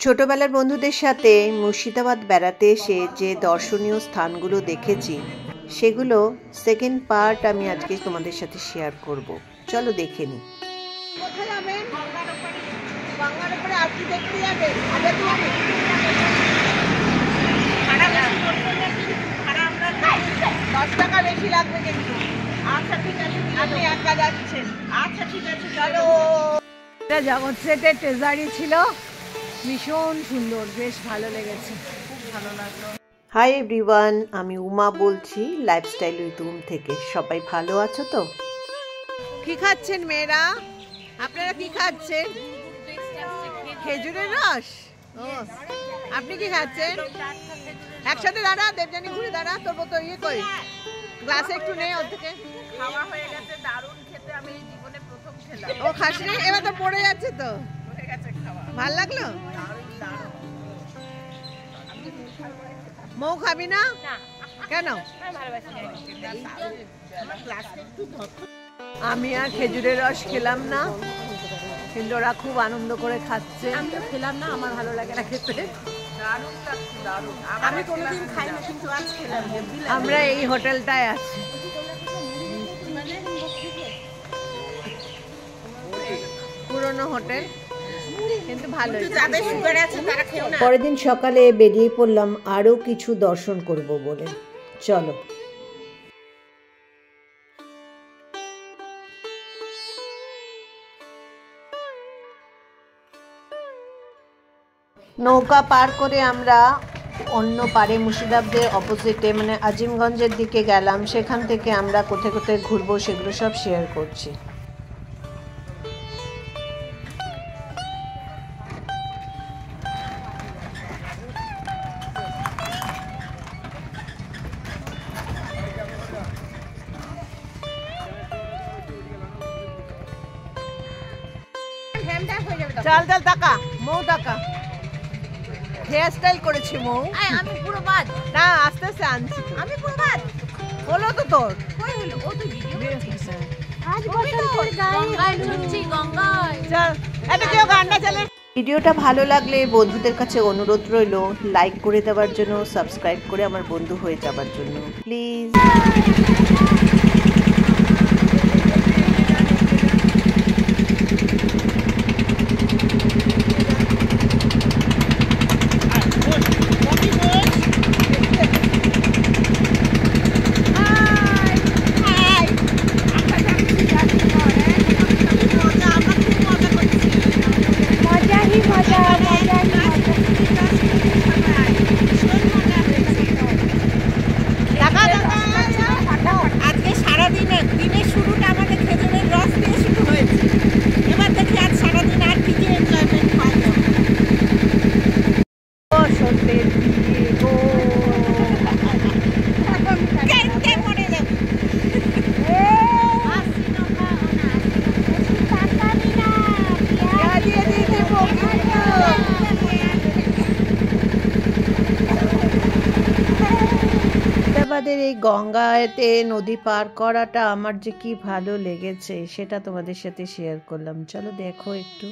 ছোটবেলার বন্ধুদের সাথে মুর্শিদাবাদ বেড়াতে এসে যে দর্শনীয় স্থানগুলো দেখেছি সেগুলো সেকেন্ড পার্ট আমি আজকে তোমাদের সাথে শেয়ার করব। চলো দেখে নিই। বেশি লাগবে কিন্তু। আচ্ছা ঠিক আছে, আপনি একা যাচ্ছেন। আচ্ছা ঠিক আছে, চলো। এটা জগৎ সেটের ট্রেজারি ছিল, ভীষণ সুন্দর, বেশ ভালো লেগেছে, খুব ভালো লাগলো। হাই এভরিওয়ান, আমি উমা বলছি লাইফস্টাইল উইথ উম থেকে। সবাই ভালো আছো তো? কি খাচ্ছেন মেয়েরা? আপনারা কি খাচ্ছেন? খেজুরের রস। ও, আপনি কি খাচ্ছেন? একসাথে দাঁড়া, দেবযানী ঘুরে দাঁড়া, তোর মতো ইয়ে করি, গ্লাসে একটু নে ওর থেকে। খাওয়া হয়ে গেছে, দারুণ খেতে, আমি জীবনে প্রথম খেলাম। ও খাসনি, এবার তো পড়ে যাচ্ছে তো। পড়ে গেছে খাওয়া। ভালো লাগলো? মৌ খাবি না? কেন? আমি আর খেজুরের রস খেলাম না, কিন্তু ওরা খুব আনন্দ করে খাচ্ছে। আমি তো খেলাম না, আমার ভালো লাগে না খেতে। আমি কোনোদিন খাই না, কিন্তু আজ খেলাম। আমরা এই হোটেলটায় আছি, পুরনো হোটেল, কিন্তু ভালো। পরের দিন সকালে বেরিয়ে পড়লাম আরও কিছু দর্শন করব বলে। চলো। নৌকা পার করে আমরা অন্য পারে মুর্শিদাবাদের অপোজিটে মানে আজিমগঞ্জের দিকে গেলাম। সেখান থেকে আমরা কোথায় কোথায় ঘুরবো সেগুলো সব শেয়ার করছি। চাল চাল টাকা, মৌ টাকা হেয়ার স্টাইল করেছি মৌ। আমি পুরো বাদ না, আস্তে আস্তে আনছি। আমি পুরো বাদ হলো তো তোর। কই হলো? ও তো ভিডিও করছে। আজ বছর পর গঙ্গায় ঢুকছি, গঙ্গায়। চল, এটা কেউ গানটা চালে। ভিডিওটা ভালো লাগলে বন্ধুদের কাছে অনুরোধ রইল লাইক করে দেওয়ার জন্য, সাবস্ক্রাইব করে আমার বন্ধু হয়ে যাবার জন্য প্লিজ। এই গঙ্গাতে নদী পার করাটা আমার যে কি ভালো লেগেছে সেটা তোমাদের সাথে শেয়ার করলাম। চলো দেখো একটু।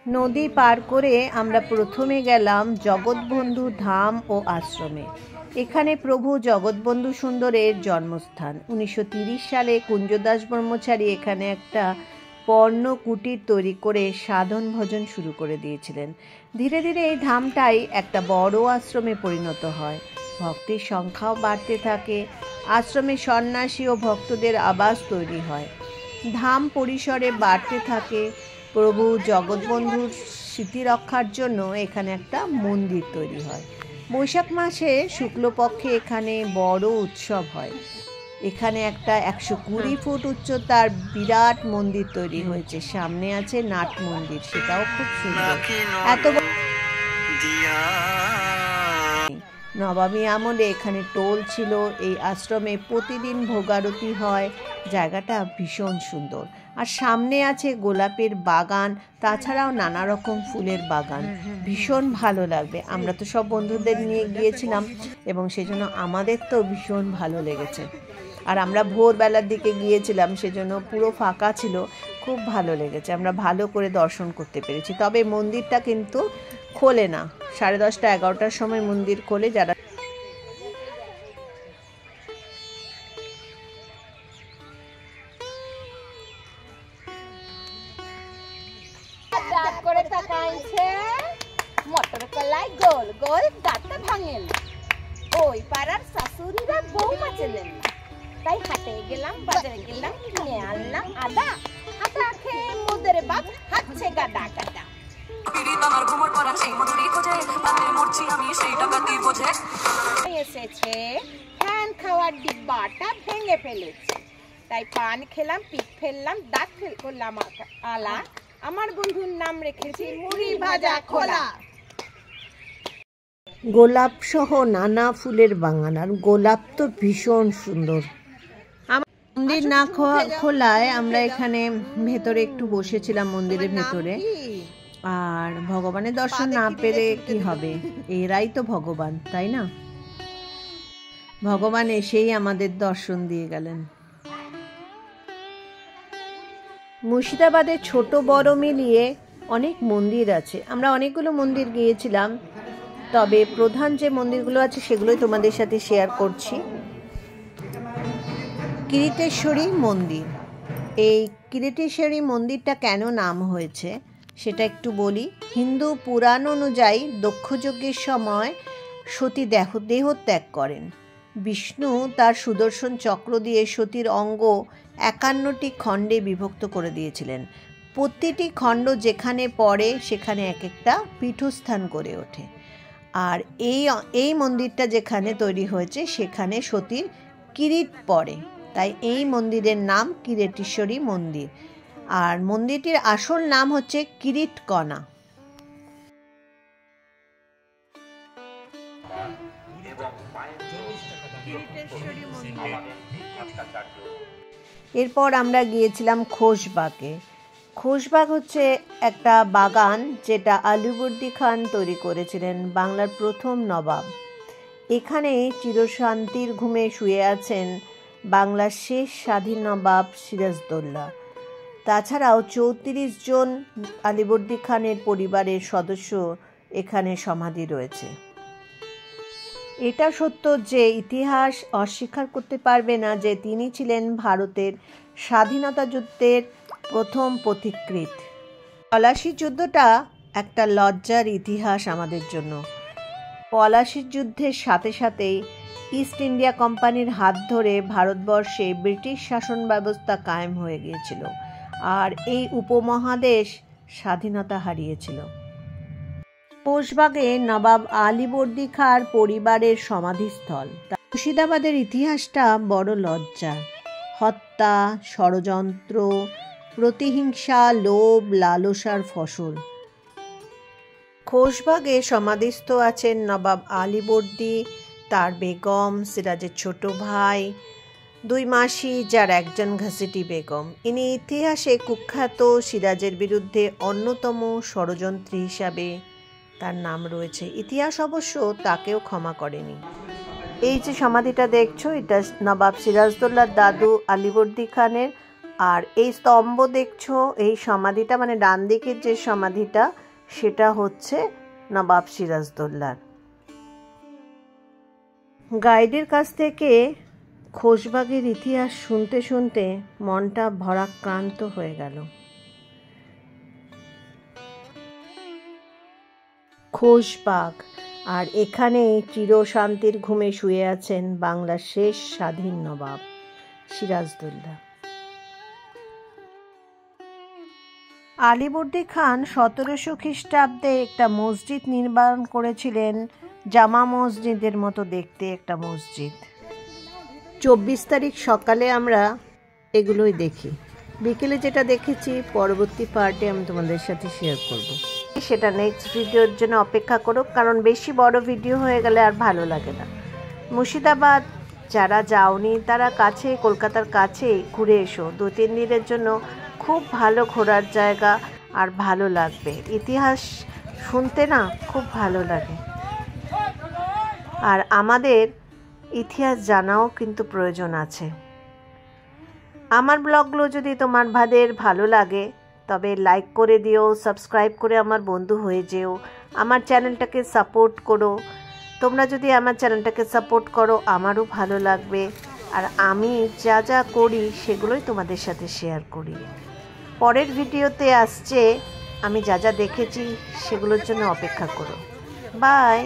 নদী পার করে আমরা প্রথমে গেলাম জগৎবন্ধু ধাম ও আশ্রমে। এখানে প্রভু জগৎবন্ধু সুন্দরের জন্মস্থান। 1930 সালে কুঞ্জদাস ব্রহ্মচারী এখানে একটা পর্ণ কুটির তৈরি করে সাধন ভজন শুরু করে দিয়েছিলেন। ধীরে ধীরে এই ধামটাই একটা বড় আশ্রমে পরিণত হয়। ভক্তের সংখ্যাও বাড়তে থাকে। আশ্রমে সন্ন্যাসী ও ভক্তদের আবাস তৈরি হয়। ধাম পরিসরে বাড়তে থাকে। প্রভু জগৎবন্ধুর স্মৃতি রক্ষার জন্য এখানে একটা মন্দির তৈরি হয়। বৈশাখ মাসে শুক্লপক্ষে এখানে বড় উৎসব হয়। এখানে একটা 120 ফুট উচ্চতার বিরাট মন্দির তৈরি হয়েছে। সামনে আছে নাট মন্দির, সেটাও খুব সুন্দর। এত নবমী আমলে এখানে টোল ছিল। এই আশ্রমে প্রতিদিন ভোগারতি হয়। জায়গাটা ভীষণ সুন্দর। আর সামনে আছে গোলাপের বাগান, তাছাড়াও নানা রকম ফুলের বাগান। ভীষণ ভালো লাগবে। আমরা তো সব বন্ধুদের নিয়ে গিয়েছিলাম এবং সেজন্য আমাদের তো ভীষণ ভালো লেগেছে। আর আমরা ভোরবেলার দিকে গিয়েছিলাম, সেজন্য পুরো ফাঁকা ছিল। খুব ভালো লেগেছে, আমরা ভালো করে দর্শন করতে পেরেছি। তবে মন্দিরটা কিন্তু খোলে না, 10:30 11টার সময় মন্দির খোলে। যারা করে তাকাইছে মটর কলাই গোল গোল দাঁতটা ভাঙেন, ওই পাড়ার শাশুড়িরা বৌমা চেনেন না, তাই হাটে গেলাম, বাজারে গেলাম, কিনে আনলাম আদা। আদা খেয়ে মোদের বাপ হাঁটছে গাদা গাদা। এসেছে ফ্যান খাওয়ার ডিব্বাটা ভেঙে ফেলেছে, তাই পান খেলাম, পিক ফেললাম, দাঁত ফেল করলাম আলা। আমার বন্ধুর নাম রেখেছি মুড়ি ভাজা খোলা। গোলাপ সহ নানা ফুলের বাগান, আর গোলাপ তো ভীষণ সুন্দর। মন্দির না খোলায় আমরা এখানে ভেতরে একটু বসেছিলাম, মন্দিরের ভেতরে। আর ভগবানের দর্শন না পেরে কি হবে, এরাই তো ভগবান, তাই না? ভগবান এসেই আমাদের দর্শন দিয়ে গেলেন। মুর্শিদাবাদে ছোট বড় মিলিয়ে অনেক মন্দির আছে। আমরা অনেকগুলো মন্দির গিয়েছিলাম, তবে প্রধান যে মন্দিরগুলো আছে সেগুলোই তোমাদের সাথে শেয়ার করছি। কিরিটেশ্বরী মন্দির। এই কিরিটেশ্বরী মন্দিরটা কেন নাম হয়েছে সেটা একটু বলি। হিন্দু পুরাণ অনুযায়ী দক্ষযজ্ঞের সময় সতী দেহত্যাগ করেন। বিষ্ণু তার সুদর্শন চক্র দিয়ে সতীর অঙ্গ 51টি খণ্ডে বিভক্ত করে দিয়েছিলেন। প্রতিটি খণ্ড যেখানে পড়ে সেখানে এক একটা পীঠস্থান করে ওঠে। আর এই মন্দিরটা যেখানে তৈরি হয়েছে সেখানে সতীর কিরিট পড়ে, তাই এই মন্দিরের নাম কিরিটেশ্বরী মন্দির। আর মন্দিরটির আসল নাম হচ্ছে কিরিটকণা। এরপর আমরা গিয়েছিলাম খোশবাগে। খোশবাগ হচ্ছে একটা বাগান যেটা আলিবর্দী খান তৈরি করেছিলেন, বাংলার প্রথম নবাব। এখানে চিরশান্তির ঘুমে শুয়ে আছেন বাংলার শেষ স্বাধীন নবাব সিরাজদৌল্লা। তাছাড়াও 34 জন আলিবর্দী খানের পরিবারের সদস্য এখানে সমাধি রয়েছে। এটা সত্য যে ইতিহাস অস্বীকার করতে পারবে না যে তিনি ছিলেন ভারতের স্বাধীনতা যুদ্ধের প্রথম পথিকৃৎ। পলাশির যুদ্ধটা একটা লজ্জার ইতিহাস আমাদের জন্য। পলাশির যুদ্ধের সাথে সাথেই ইস্ট ইন্ডিয়া কোম্পানির হাত ধরে ভারতবর্ষে ব্রিটিশ শাসন ব্যবস্থা কায়েম হয়ে গিয়েছিল, আর এই উপমহাদেশ স্বাধীনতা হারিয়েছিল। খোশবাগে নবাব আলীবর্দী খাঁর পরিবারের সমাধিস্থল। মুর্শিদাবাদের ইতিহাসটা বড় লজ্জার। হত্যা, ষড়যন্ত্র, প্রতিহিংসা, লোভ লালসার ফসল। খোশবাগে সমাধিস্থ আছেন নবাব আলীবর্দী, তার বেগম, সিরাজের ছোট ভাই, 2 মাসি, যার একজন ঘসিটি বেগম। ইনি ইতিহাসে কুখ্যাত সিরাজের বিরুদ্ধে অন্যতম ষড়যন্ত্রী হিসাবে তার নাম রয়েছে। ইতিহাস অবশ্য তাকেও ক্ষমা করেনি। এই যে সমাধিটা দেখছো, এটা নবাব সিরাজদৌল্লার দাদু আলীবর্দী খানের। আর এই স্তম্ভ দেখছো, এই সমাধিটা মানে ডান দিকের যে সমাধিটা সেটা হচ্ছে নবাব সিরাজদৌল্লার। গাইডের কাছ থেকে খোশবাগের ইতিহাস শুনতে শুনতে মনটা ভারাক্রান্ত হয়ে গেল। খোশবাগ, আর এখানে চিরশান্তির ঘুমে শুয়ে আছেন বাংলার শেষ স্বাধীন নবাব সিরাজদৌল্লা। আলীবর্দী খান 1700 খ্রিস্টাব্দে একটা মসজিদ নির্মাণ করেছিলেন, জামা মসজিদের মতো দেখতে একটা মসজিদ। 24 তারিখ সকালে আমরা এগুলোই দেখি, বিকেলে যেটা দেখেছি পরবর্তী পার্টে আমি তোমাদের সাথে শেয়ার করব। সেটা নেক্সট ভিডিওর জন্য অপেক্ষা করো, কারণ বেশি বড় ভিডিও হয়ে গেলে আর ভালো লাগে না। মুর্শিদাবাদ যারা যাওনি তারা কাছে, কলকাতার কাছেই ঘুরে এসো। 2-3 দিনের জন্য খুব ভালো ঘোরার জায়গা, আর ভালো লাগবে। ইতিহাস শুনতে না খুব ভালো লাগে, আর আমাদের ইতিহাস জানাও কিন্তু প্রয়োজন আছে। আমার ব্লগগুলো যদি তোমাদের ভালো লাগে তবে লাইক করে দিও, সাবস্ক্রাইব করে আমার বন্ধু হয়ে যেও, আমার চ্যানেলটাকে সাপোর্ট করো। তোমরা যদি আমার চ্যানেলটাকে সাপোর্ট করো আমারও ভালো লাগবে, আর আমি যা যা করি সেগুলোই তোমাদের সাথে শেয়ার করি। পরের ভিডিওতে আসছে আমি যা যা দেখেছি সেগুলোর জন্য অপেক্ষা করো। বাই।